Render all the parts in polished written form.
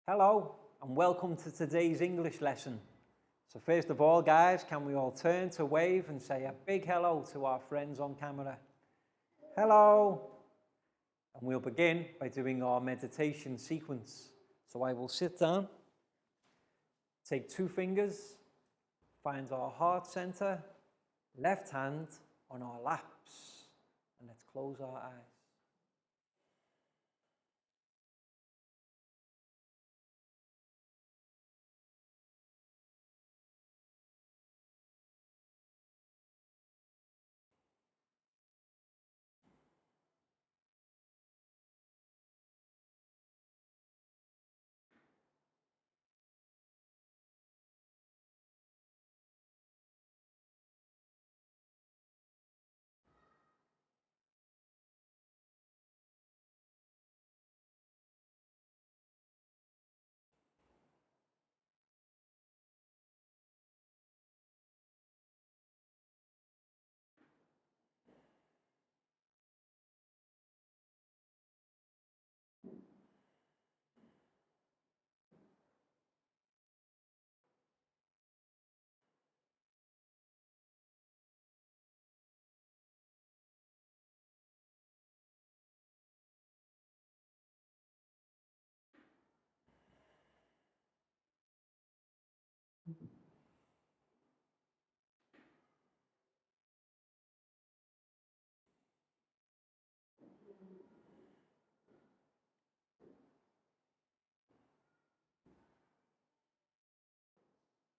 Hello and welcome to today's English lesson. So first of all, guys, can we all turn to wave and say a big hello to our friends on camera? Hello! And we'll begin by doing our meditation sequence. So I will sit down, take 2 fingers, find our heart center, left hand on our laps, and let's close our eyes.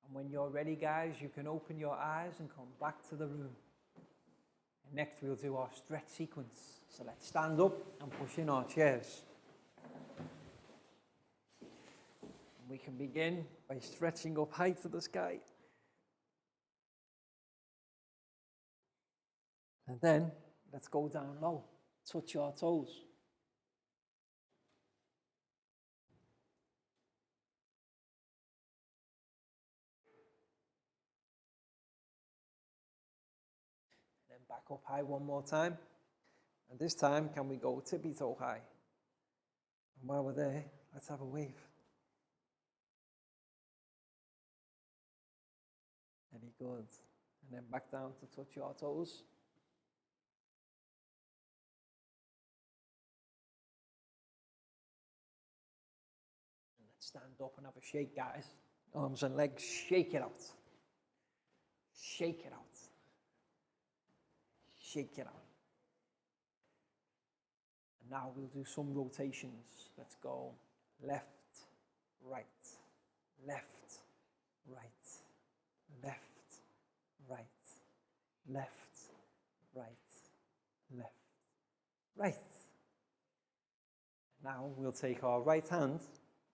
And when you're ready, guys, you can open your eyes and come back to the room. And next we'll do our stretch sequence. So let's stand up and push in our chairs. And we can begin by stretching up high to the sky. And then let's go down low. Touch your toes. Then back up high one more time. And this time, can we go tippy-toe high? And while we're there, let's have a wave. Very good. And then back down to touch your toes. And let's stand up and have a shake, guys. Arms and legs, shake it out. Shake it out. Shake it out. And now we'll do some rotations. Let's go left, right, left, right, left, right, left, right, left, right. Now we'll take our right hand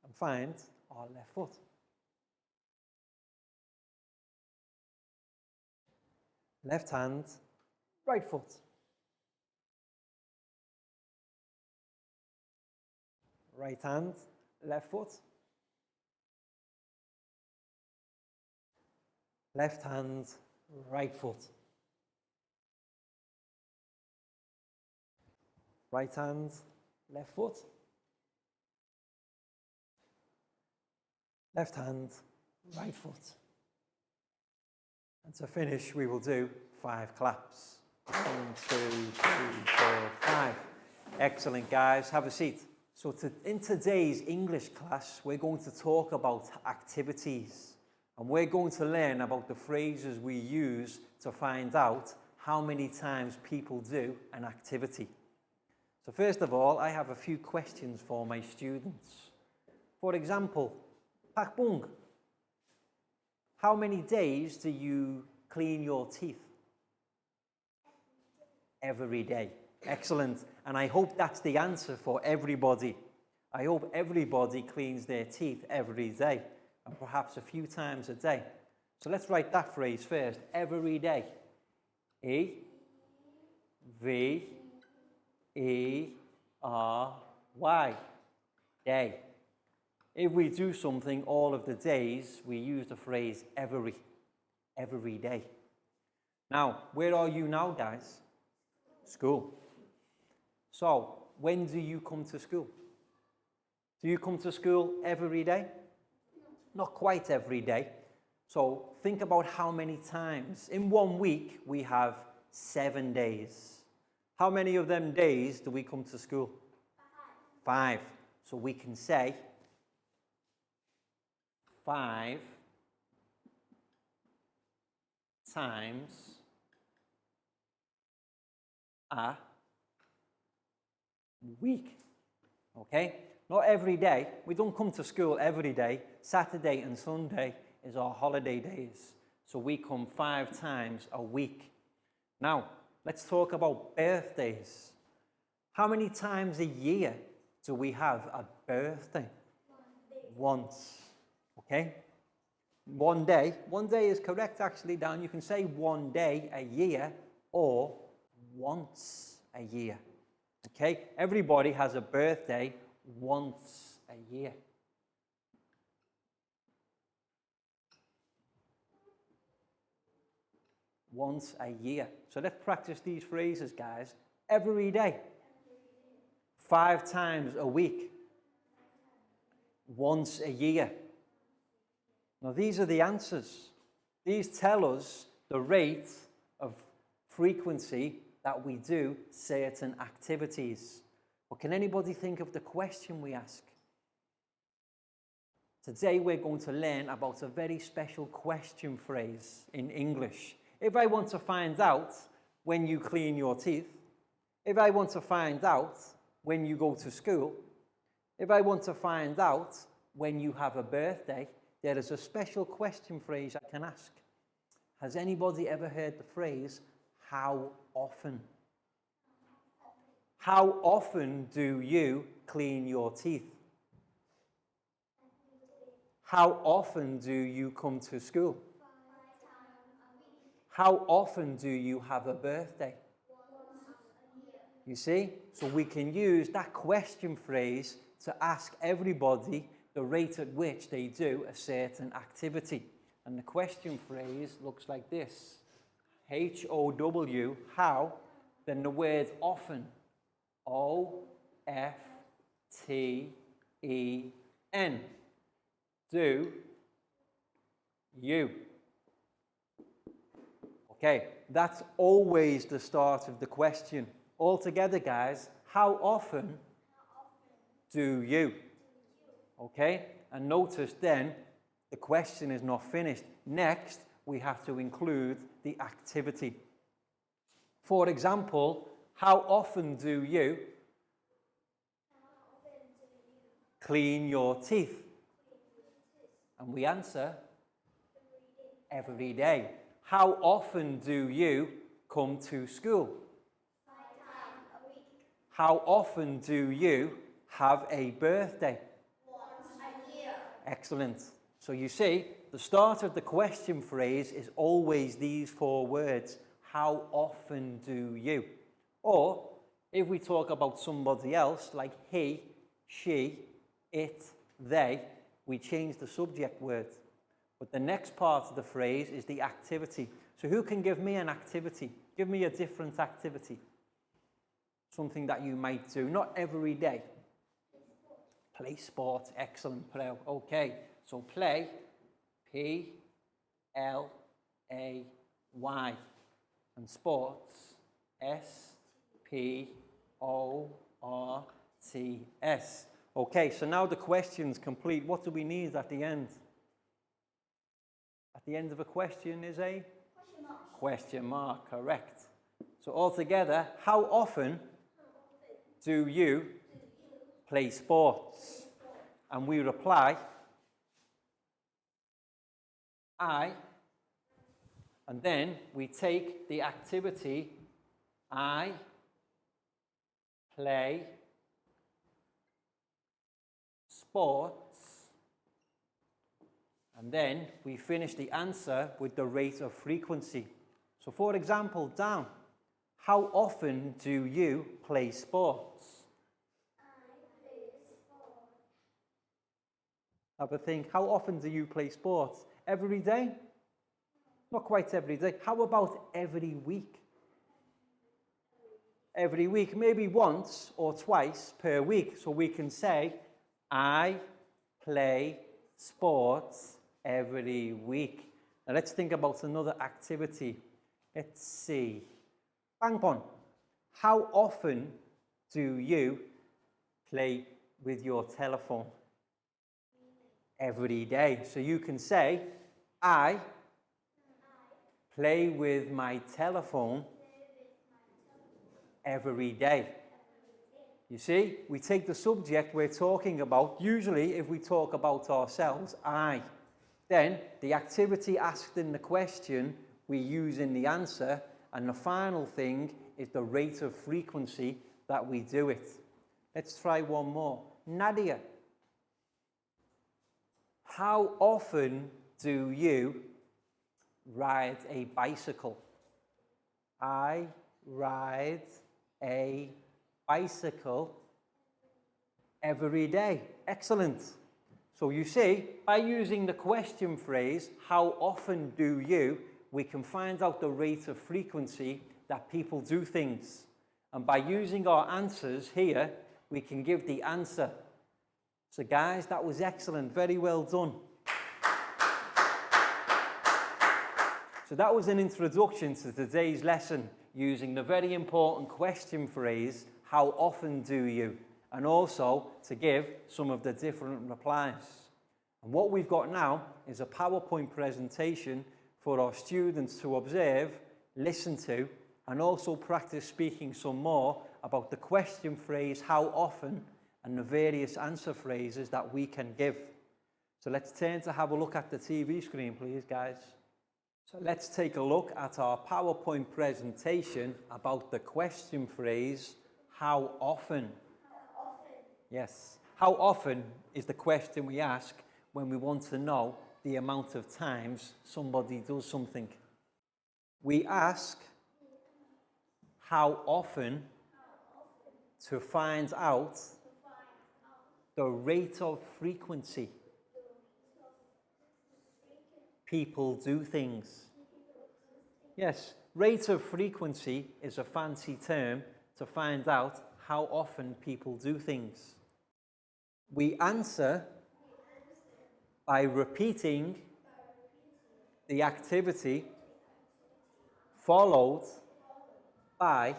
and find our left foot. Left hand, right foot. Right hand, left foot. Left hand, right foot. Right hand, left foot. Left hand, right foot. And to finish, we will do 5 claps. 1, 2, 3, 4, 5. Excellent, guys. Have a seat. So in today's English class, we're going to talk about activities. And we're going to learn about the phrases we use to find out how many times people do an activity. So first of all, I have a few questions for my students. For example, Pak Bung, how many days do you clean your teeth? Every day. Excellent. And I hope that's the answer for everybody. I hope everybody cleans their teeth every day, and perhaps a few times a day. So let's write that phrase first. Every day. E, V, E, R, Y. Day. If we do something all of the days, we use the phrase every day. Now, where are you now, guys? School. So, when do you come to school? Do you come to school every day? Not quite every day. So think about how many times. In 1 week, we have 7 days. How many of them days do we come to school? 5. So we can say 5 times a week. Okay? Not every day. We don't come to school every day. Saturday and Sunday is our holiday days. So we come 5 times a week. Now, let's talk about birthdays. How many times a year do we have a birthday? Once. Okay? 1 day. 1 day is correct actually, Dan. You can say 1 day a year or once a year. Okay? Everybody has a birthday once a year. Once a year. So let's practice these phrases, guys. Every day. 5 times a week. Once a year. Now these are the answers. These tell us the rate of frequency that we do certain activities. But can anybody think of the question we ask? Today we're going to learn about a very special question phrase in English. If I want to find out when you clean your teeth, if I want to find out when you go to school, if I want to find out when you have a birthday, there is a special question phrase I can ask. Has anybody ever heard the phrase, how often? How often do you clean your teeth? How often do you come to school? How often do you have a birthday? You see? So we can use that question phrase to ask everybody the rate at which they do a certain activity. And the question phrase looks like this. H-O-W, how, then the word often. O-F-T-E-N. Do you. Okay, that's always the start of the question. All together, guys, how often do you? Okay, and notice then the question is not finished. Next, we have to include the activity. For example, how often do you clean your teeth? And we answer, every day. How often do you come to school? 5 times a week. How often do you have a birthday? Once a year. Excellent. So you see, the start of the question phrase is always these 4 words. How often do you? Or, if we talk about somebody else, like he, she, it, they, we change the subject word. But the next part of the phrase is the activity. So who can give me an activity? Give me a different activity. Something that you might do, not every day. Play sport. Excellent. Play. Okay. So play, P-L-A-Y. And sports, S-P-O-R-T-S. Okay, so now the question's complete. What do we need at the end? At the end of a question is a? Question mark, correct. So altogether, how often do you play sports? And we reply, I, and then we take the activity, I play sports, and then we finish the answer with the rate of frequency. So for example, Dan, how often do you play sports? I play sport. Have a think. How often do you play sports? Every day? Not quite every day. How about every week? Every week, maybe once or twice per week. So we can say, I play sports every week. Now let's think about another activity. Let's see. Bang Bon, how often do you play with your telephone? Every day. So you can say, I play with my telephone every day. You see, we take the subject we're talking about. Usually, if we talk about ourselves, I. Then, the activity asked in the question, we use in the answer. And the final thing is the rate of frequency that we do it. Let's try one more. Nadia, how often do you ride a bicycle? I ride a bicycle every day. Excellent. So you see, by using the question phrase, how often do you, we can find out the rate of frequency that people do things. And by using our answers here, we can give the answer. So guys, that was excellent. Very well done. So that was an introduction to today's lesson using the very important question phrase, how often do you? And also to give some of the different replies. And what we've got now is a PowerPoint presentation for our students to observe, listen to, and also practice speaking some more about the question phrase, how often, and the various answer phrases that we can give. So let's turn to have a look at the TV screen, please, guys. So let's take a look at our PowerPoint presentation about the question phrase, how often? How often? Yes. How often is the question we ask when we want to know the amount of times somebody does something. We ask how often to find out the rate of frequency people do things. Yes, rate of frequency is a fancy term to find out how often people do things. We answer by repeating the activity followed by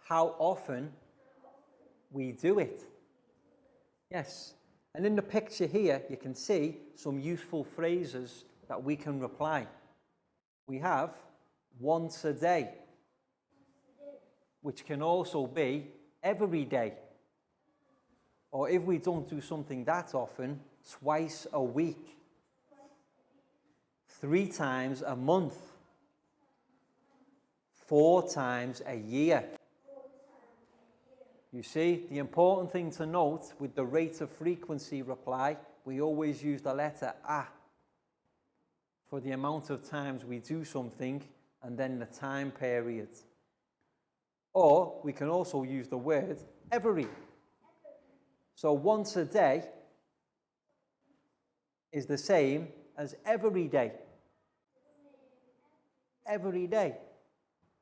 how often we do it. Yes, and in the picture here you can see some useful phrases that we can reply. We have once a day, which can also be every day. Or if we don't do something that often, twice a week, 3 times a month, 4 times a year. You see, the important thing to note with the rate of frequency reply, we always use the letter A for the amount of times we do something and then the time period. Or we can also use the word every. So once a day is the same as every day. Every day.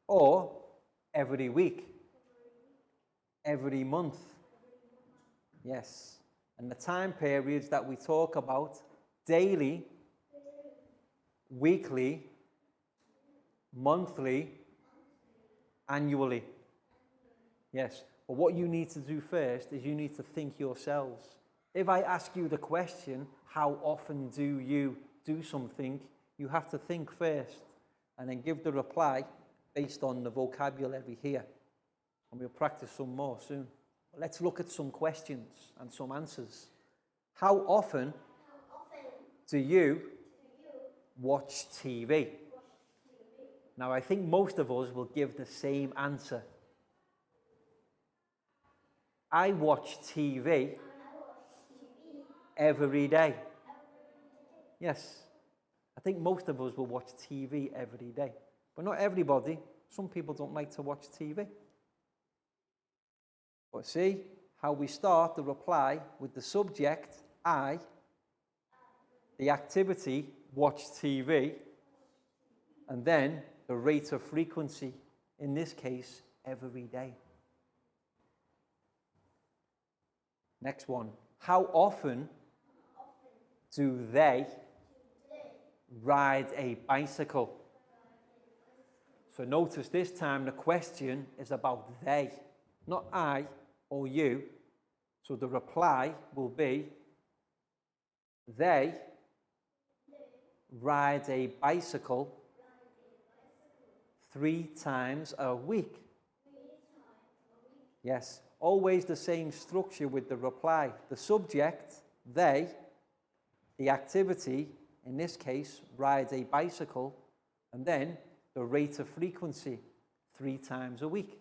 Or every week. Every month. Yes. And the time periods that we talk about, daily, weekly, monthly, annually. Yes. But what you need to do first is you need to think yourselves. If I ask you the question, how often do you do something, you have to think first and then give the reply based on the vocabulary here. And we'll practice some more soon. Let's look at some questions and some answers. How often do you watch TV? Now, I think most of us will give the same answer. I watch TV every day. Yes, I think most of us will watch TV every day. But not everybody. Some people don't like to watch TV. But see how we start the reply with the subject, I, the activity, watch TV, and then the rate of frequency, in this case, every day. Next one. How often do they ride a bicycle? So notice this time the question is about they, not I or you. So the reply will be, they ride a bicycle 3 times a week. Yes, always the same structure with the reply. The subject, they, the activity, in this case, rides a bicycle, and then the rate of frequency, 3 times a week.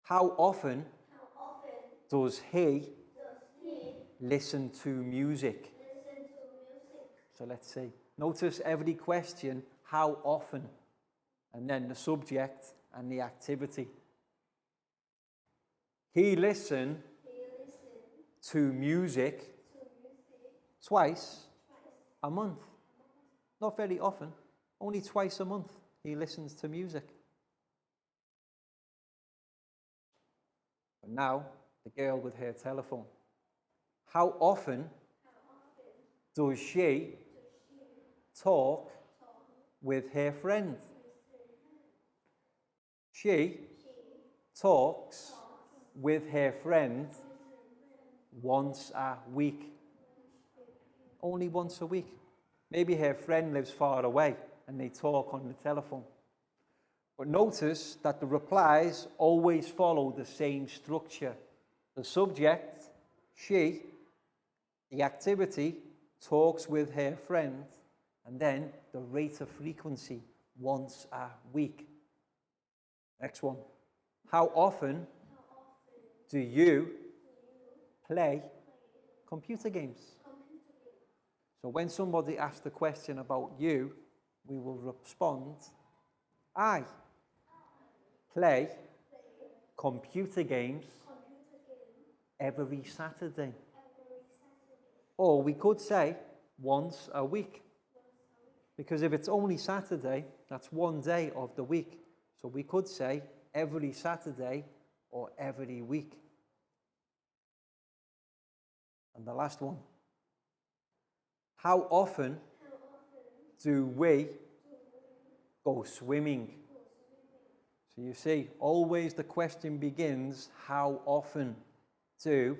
How often does he listen to music? So let's see. Notice every question, how often, and then the subject and the activity. He listened to music twice a month. Not very often, only twice a month he listens to music. But now, the girl with her telephone. How often does she talk with her friend? She talks with her friend once a week. Only once a week. Maybe her friend lives far away and they talk on the telephone. But notice that the replies always follow the same structure. The subject, she, the activity, talks with her friend, and then the rate of frequency, once a week. Next one. How often do you play computer games? So when somebody asks the question about you, we will respond, I play computer games every Saturday. Or we could say once a week. Because if it's only Saturday, that's one day of the week. So we could say every Saturday or every week. And the last one. How often do we go swimming? So you see, always the question begins, how often do,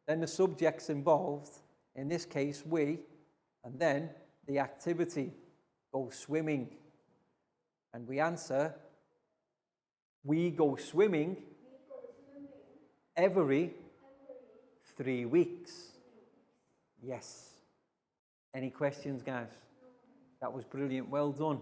then the subject's involved, in this case we, and then the activity, go swimming. And we answer, we go swimming every 3 weeks. Yes. Any questions, guys? That was brilliant. Well done.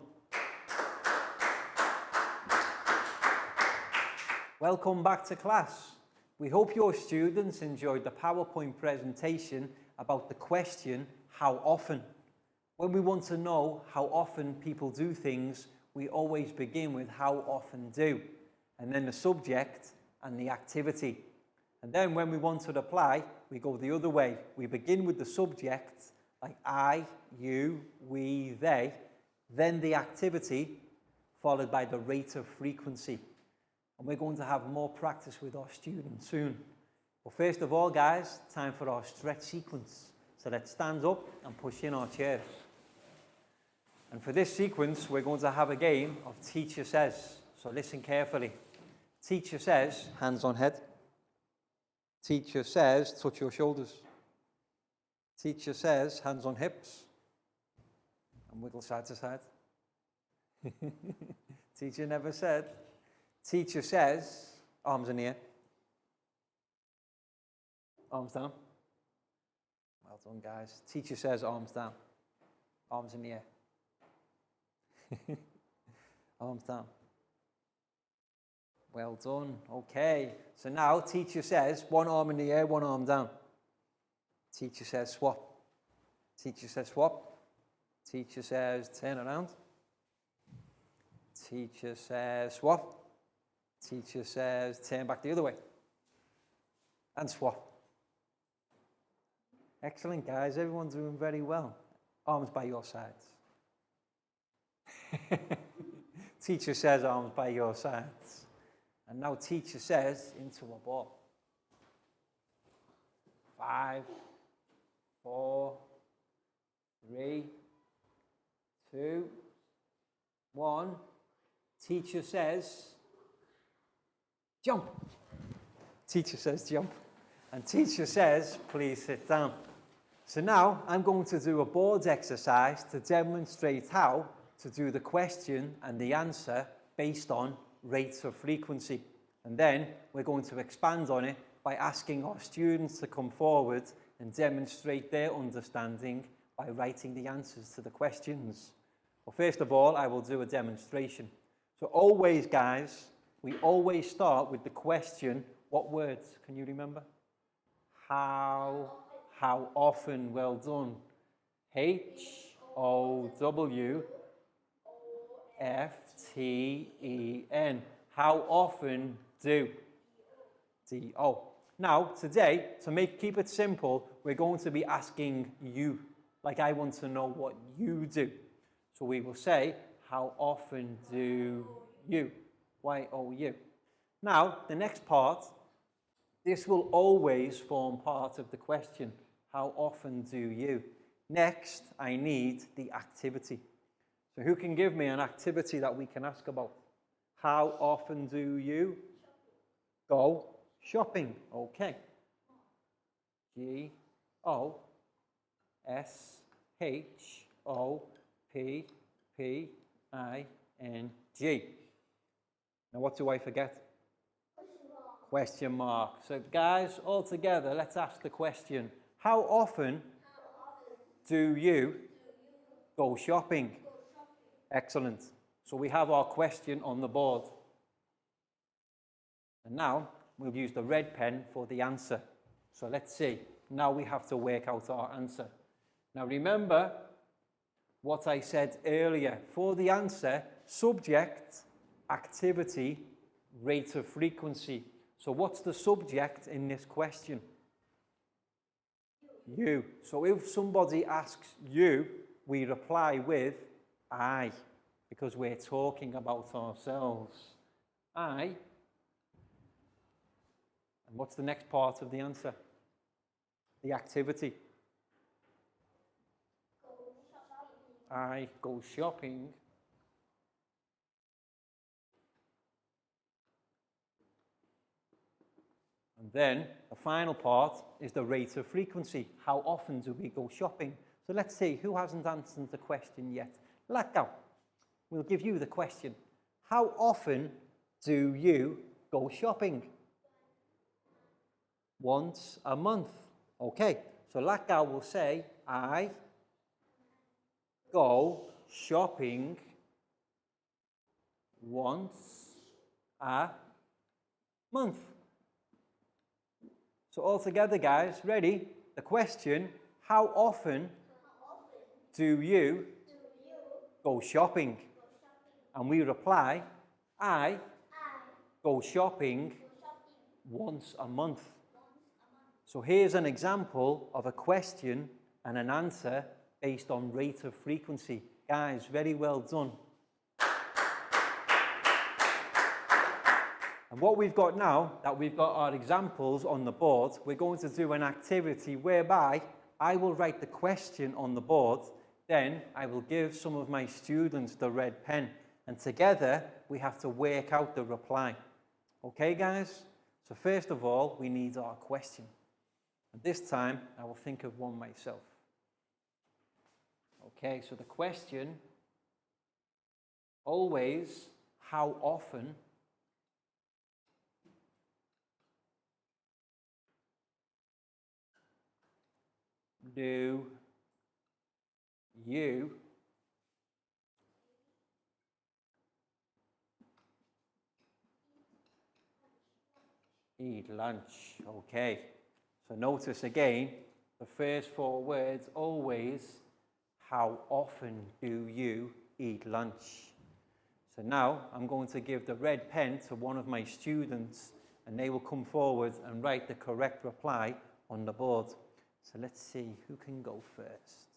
Welcome back to class. We hope your students enjoyed the PowerPoint presentation about the question, how often? When we want to know how often people do things, we always begin with how often do, and then the subject and the activity. And then when we want to reply, we go the other way. We begin with the subject, like I, you, we, they, then the activity, followed by the rate of frequency. And we're going to have more practice with our students soon. But first of all, guys, time for our stretch sequence. So let's stand up and push in our chairs. And for this sequence, we're going to have a game of Teacher Says. So listen carefully. Teacher says, hands on head. Teacher says, touch your shoulders. Teacher says, hands on hips. And wiggle side to side. Teacher never said. Teacher says, arms in the air. Arms down. Well done, guys. Teacher says, arms down. Arms in the air. Arms down. Well done. Okay. So now teacher says, one arm in the air, one arm down. Teacher says, swap. Teacher says, swap. Teacher says, turn around. Teacher says, swap. Teacher says, turn back the other way. And swap. Excellent, guys. Everyone's doing very well. Arms by your sides. Teacher says, arms by your sides. And now teacher says, into a ball. 5, 4, 3, 2, 1. Teacher says, jump. Teacher says jump. And teacher says, please sit down. So now I'm going to do a board exercise to demonstrate how to do the question and the answer based on rates of frequency. And then we're going to expand on it by asking our students to come forward and demonstrate their understanding by writing the answers to the questions. Well, first of all, I will do a demonstration. So always, guys, we always start with the question, what words? Can you remember? How often, well done. HOWFTEN. How often do? DO. Now, today, to keep it simple, we're going to be asking you. Like, I want to know what you do. So we will say, how often do you? YOU. Now, the next part, this will always form part of the question. How often do you? Next, I need the activity. So who can give me an activity that we can ask about? How often do you go shopping? Okay. GOSHOPPING. Now what do I forget? Question mark. So guys, all together, let's ask the question. How often do you go shopping? Excellent. So we have our question on the board. And now we'll use the red pen for the answer. So let's see. Now we have to work out our answer. Now remember what I said earlier. For the answer, subject, activity, rate of frequency. So what's the subject in this question? You. So if somebody asks you, we reply with I, because we're talking about ourselves. I. And what's the next part of the answer? The activity. I go shopping. And then the final part is the rate of frequency. How often do we go shopping? So let's see, who hasn't answered the question yet? Let go. We'll give you the question. How often do you go shopping? Once a month. Okay, so Lakau will say, I go shopping once a month. So all together, guys, ready? The question, how often do you go shopping? And we reply, I go shopping once a month. So here's an example of a question and an answer based on rate of frequency. Guys, very well done. And what we've got now, that we've got our examples on the board, we're going to do an activity whereby I will write the question on the board, then I will give some of my students the red pen, and together we have to work out the reply. Okay, guys? So first of all, we need our question. And this time, I will think of one myself. Okay, so the question, always, how often do you eat lunch? Okay, so notice again, the first 4 words, always, how often do you eat lunch? So now I'm going to give the red pen to one of my students and they will come forward and write the correct reply on the board. So let's see who can go first.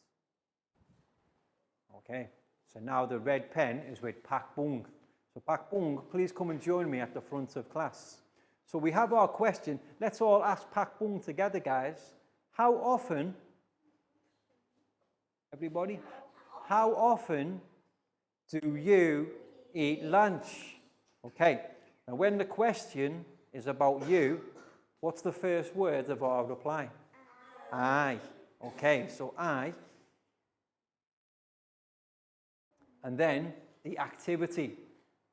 Okay, so now the red pen is with Pak Bung. So Pak Bung, please come and join me at the front of class. So we have our question. Let's all ask Pak Bung together, guys. How often, everybody, how often do you eat lunch? Okay, now when the question is about you, what's the first word of our reply? I. Okay, so I. And then the activity.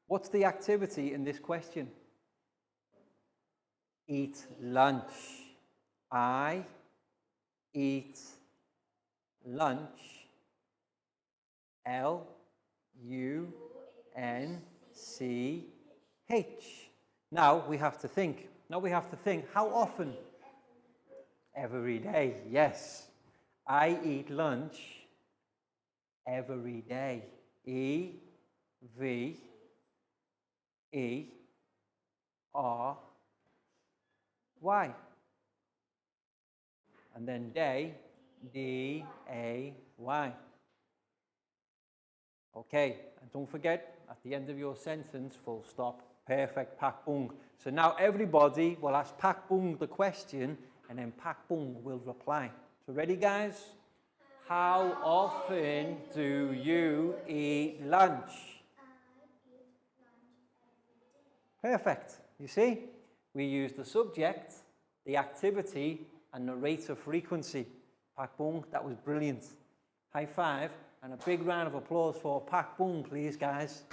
What's the activity in this question? Eat lunch. I eat lunch. Lunch. Now we have to think. How often? Every day, yes. I eat lunch every day. E-V-E-R-Y. And then day, D-A-Y. Okay, and don't forget, at the end of your sentence, full stop, perfect, Pak Bung. So now everybody will ask Pak Bung the question, and then Pak Bung will reply. So ready, guys? How often do you eat lunch? Perfect. You see, we use the subject, the activity, and the rate of frequency. Pak Bung, that was brilliant. High five, and a big round of applause for Pak Bung, please, guys.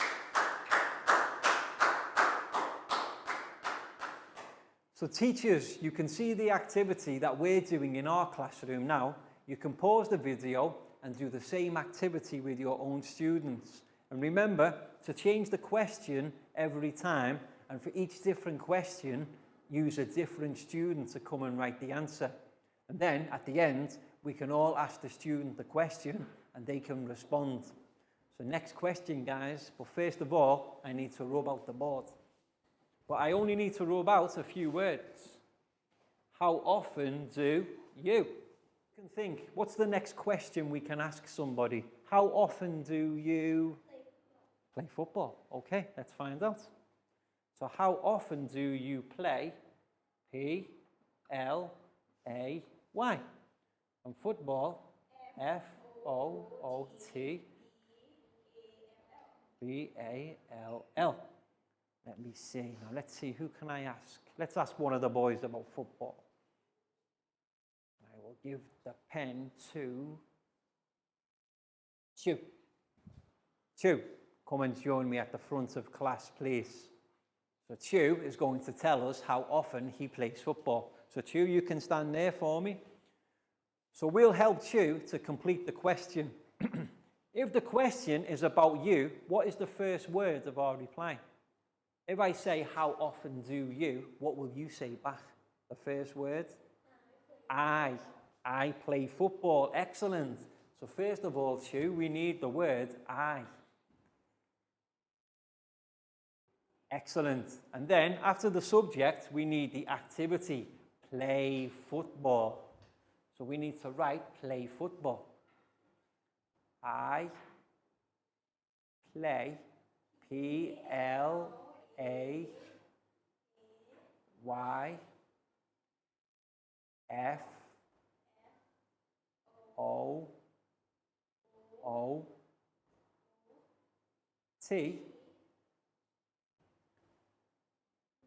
So teachers, you can see the activity that we're doing in our classroom now. You can pause the video and do the same activity with your own students. And remember to change the question every time, and for each different question, use a different student to come and write the answer. And then at the end, we can all ask the student the question and they can respond. So next question, guys. But first of all, I need to rub out the board. But I only need to rub out a few words. How often do you? You can think, what's the next question we can ask somebody? How often do you play football? Okay, let's find out. So how often do you play P-L-A-Y? And football, F-O-O-T-B-A-L-L. Let me see. Now let's see, who can I ask? Let's ask one of the boys about football. I will give the pen to Chu. Chu, come and join me at the front of class, please. So Chu is going to tell us how often he plays football. So Chu, you can stand there for me. So we'll help Chu to complete the question. If the question is about you, what is the first word of our reply? If I say, how often do you, what will you say back? The first word? I play football. Excellent. So first of all, Chu, we need the word I. Excellent. And then after the subject, we need the activity, play football. So we need to write play football. I play, P-L-A-Y, F-O-O-T,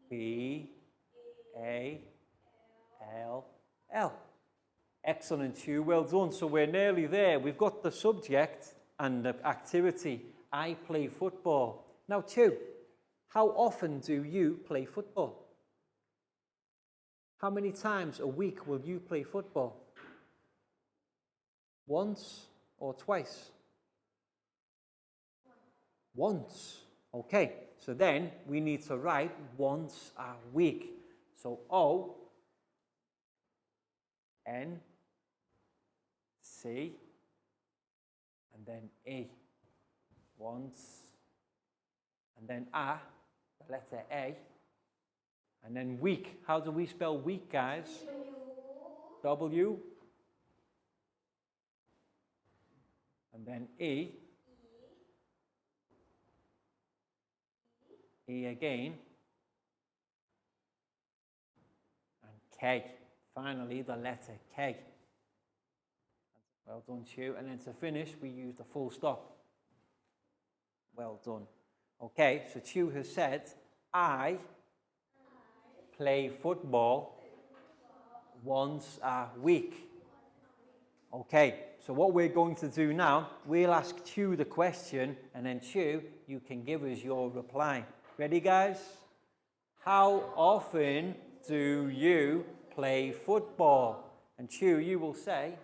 B-A-L-L. Excellent, Hugh. Well done. So we're nearly there. We've got the subject and the activity. I play football. Now, Hugh, how often do you play football? How many times a week will you play football? Once or twice? Once. Okay, so then we need to write once a week. So O-N-C and then E. Once. And then A, the letter A. And then week. How do we spell week, guys? W. And then E. E again. And K. finally, the letter K. Well done, Chew. And then to finish, we use the full stop. Well done. Okay, so Chew has said, I play football once a week. Okay, so what we're going to do now, we'll ask Chew the question, and then Chew, you can give us your reply. Ready, guys? How often do you play football? And Chew, you will say,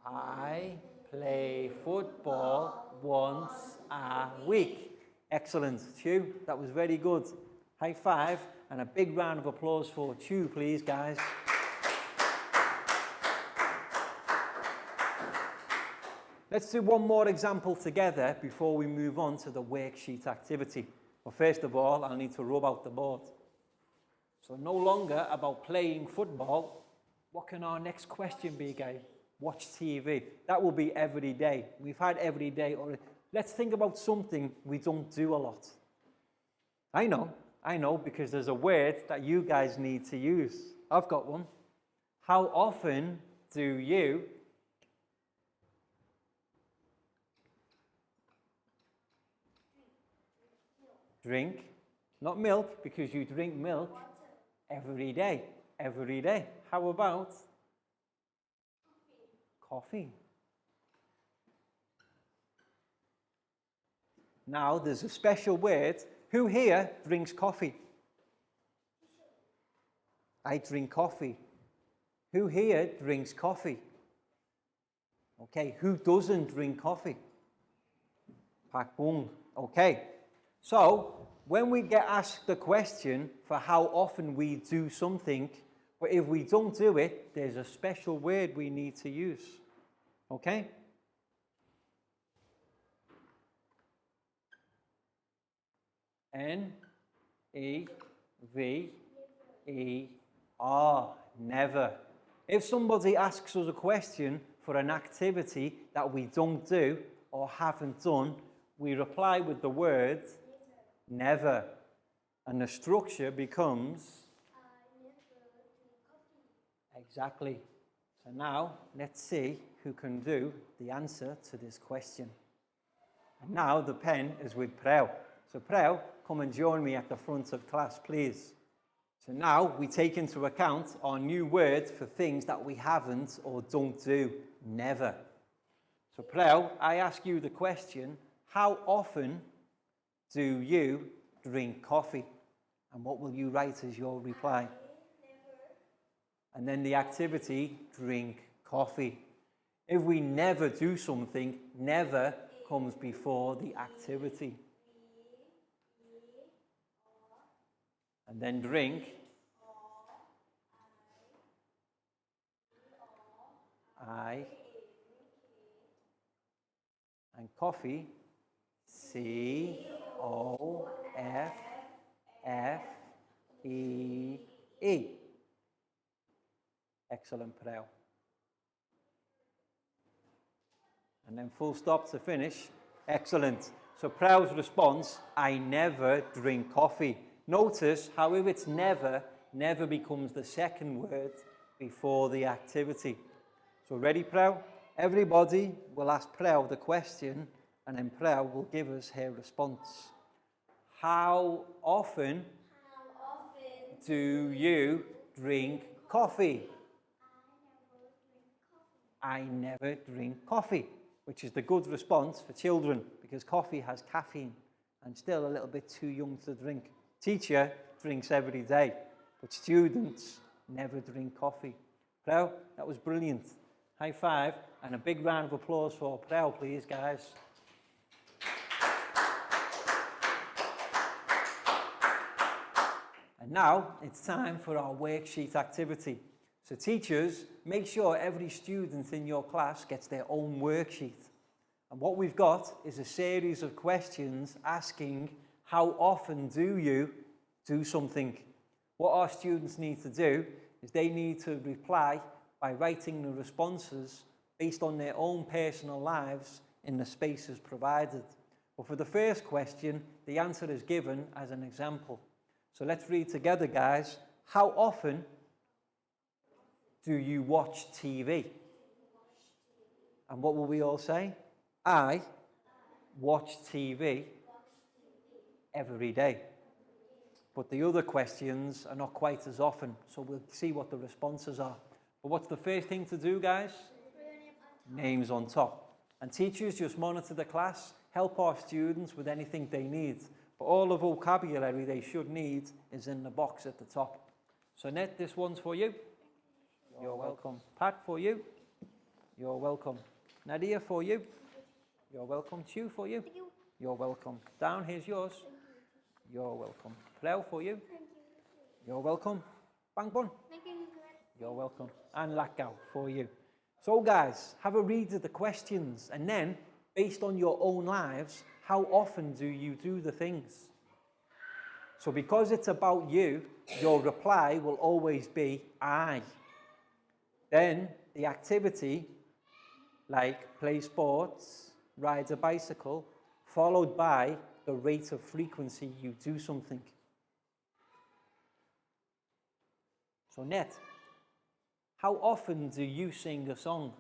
I play football once a week. Excellent, Chew. That was very good. High five and a big round of applause for Chew, please, guys. Let's do one more example together before we move on to the worksheet activity. But first of all, I'll need to rub out the board. So no longer about playing football. What can our next question be, guys? Watch TV. That will be every day. We've had every day already. Let's think about something we don't do a lot. I know, because there's a word that you guys need to use. I've got one. How often do you drink, not milk, because you drink milk every day. Every day. How about coffee? Now, there's a special word. Who here drinks coffee? I drink coffee. Who here drinks coffee? Okay, who doesn't drink coffee? Pak Bung. Okay, so when we get asked the question for how often we do something, but if we don't do it, there's a special word we need to use. Okay? N-E-V-E-R, never. If somebody asks us a question for an activity that we don't do or haven't done, we reply with the word never. And the structure becomes exactly. So now, let's see who can do the answer to this question. And now the pen is with Preu. So Preu, come and join me at the front of class, please. So now we take into account our new word for things that we haven't or don't do, never. So Preu, I ask you the question, how often do you drink coffee? And what will you write as your reply? And then the activity, drink coffee. If we never do something, never comes before the activity. And then drink. I. And coffee. C-O-F-F-E-E. Excellent, Preu. And then full stop to finish. Excellent. So Preu's response, I never drink coffee. Notice how if it's never, never becomes the second word before the activity. So ready, Preu? Everybody will ask Preu the question, and then Preu will give us her response. How often do you drink coffee? I never drink coffee, which is the good response for children because coffee has caffeine and still a little bit too young to drink. Teacher drinks every day, but students never drink coffee. Preu, that was brilliant. High five and a big round of applause for Preu, please, guys. And now it's time for our worksheet activity. So teachers, make sure every student in your class gets their own worksheet. And what we've got is a series of questions asking, how often do you do something? What our students need to do is they need to reply by writing the responses based on their own personal lives in the spaces provided. But for the first question, the answer is given as an example. So let's read together, guys. How often do you watch TV? And what will we all say? I watch TV every day. But the other questions are not quite as often, so we'll see what the responses are. But what's the first thing to do, guys? Names on top. And teachers just monitor the class, help our students with anything they need. But all the vocabulary they should need is in the box at the top. So Ned, this one's for you. You're welcome. Pat, for you. You're welcome. Nadia, for you. You're welcome. Chu, for you. You're welcome. Down, here's yours. You're welcome. Cleo, for you. You're welcome. Bang Bun. You're welcome. And Lakgao, for you. So guys, have a read of the questions, and then, based on your own lives, how often do you do the things? So because it's about you, your reply will always be I. Then the activity, like play sports, ride a bicycle, followed by the rate of frequency you do something. So Net, how often do you sing a song?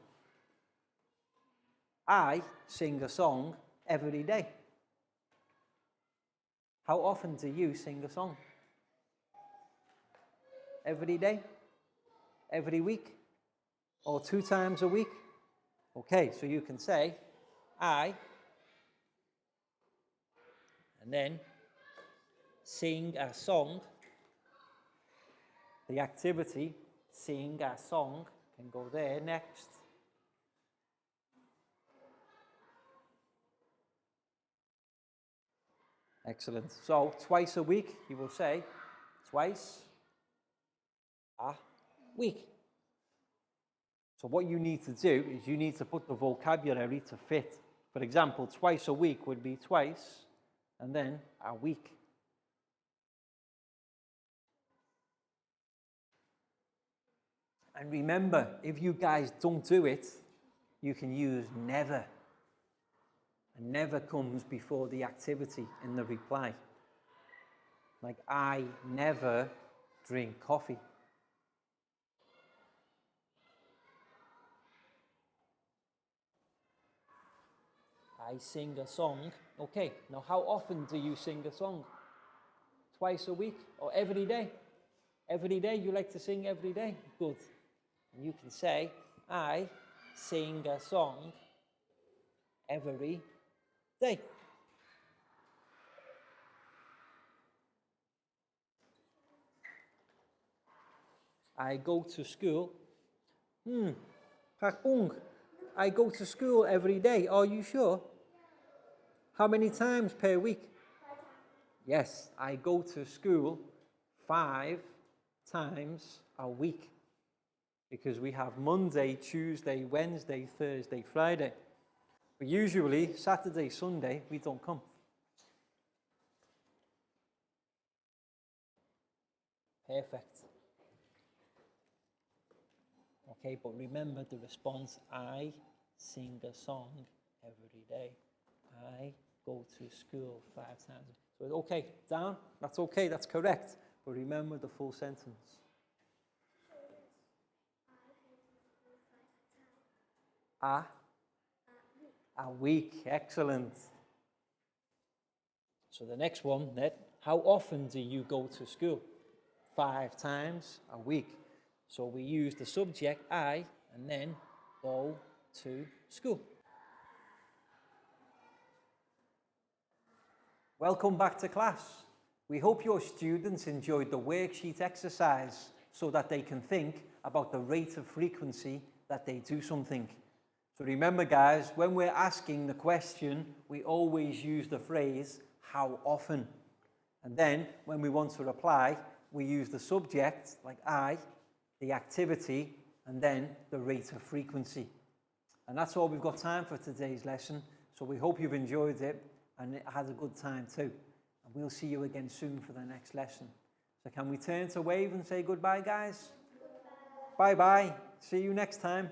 I sing a song every day. How often do you sing a song? Every day? Every week? Or 2 times a week? Okay, so you can say, I, and then sing a song. The activity, sing a song, can go there next. Excellent. So twice a week, you will say, twice a week. So what you need to do is you need to put the vocabulary to fit. For example, twice a week would be twice, and then a week. And remember, if you guys don't do it, you can use never. And never comes before the activity in the reply. Like, I never drink coffee. I sing a song. Okay, now how often do you sing a song? Twice a week or every day? Every day, you like to sing every day? Good. And you can say, I sing a song every day. I go to school. Pakbung. I go to school every day. Are you sure? How many times per week? 5 times. Yes, I go to school 5 times a week. Because we have Monday, Tuesday, Wednesday, Thursday, Friday. But usually, Saturday, Sunday, we don't come. Perfect. Okay, but remember the response, I sing a song every day. I go to school 5 times. So, okay, down, that's okay, that's correct. But remember the full sentence. A week, excellent. So the next one, Ned, how often do you go to school? 5 times a week. So we use the subject, I, and then go to school. Welcome back to class. We hope your students enjoyed the worksheet exercise so that they can think about the rate of frequency that they do something. So remember guys, when we're asking the question, we always use the phrase, how often? And then when we want to reply, we use the subject, like I, the activity, and then the rate of frequency. And that's all we've got time for today's lesson. So we hope you've enjoyed it and had a good time too. And we'll see you again soon for the next lesson. So can we turn to wave and say goodbye, guys? Goodbye. Bye-bye. See you next time.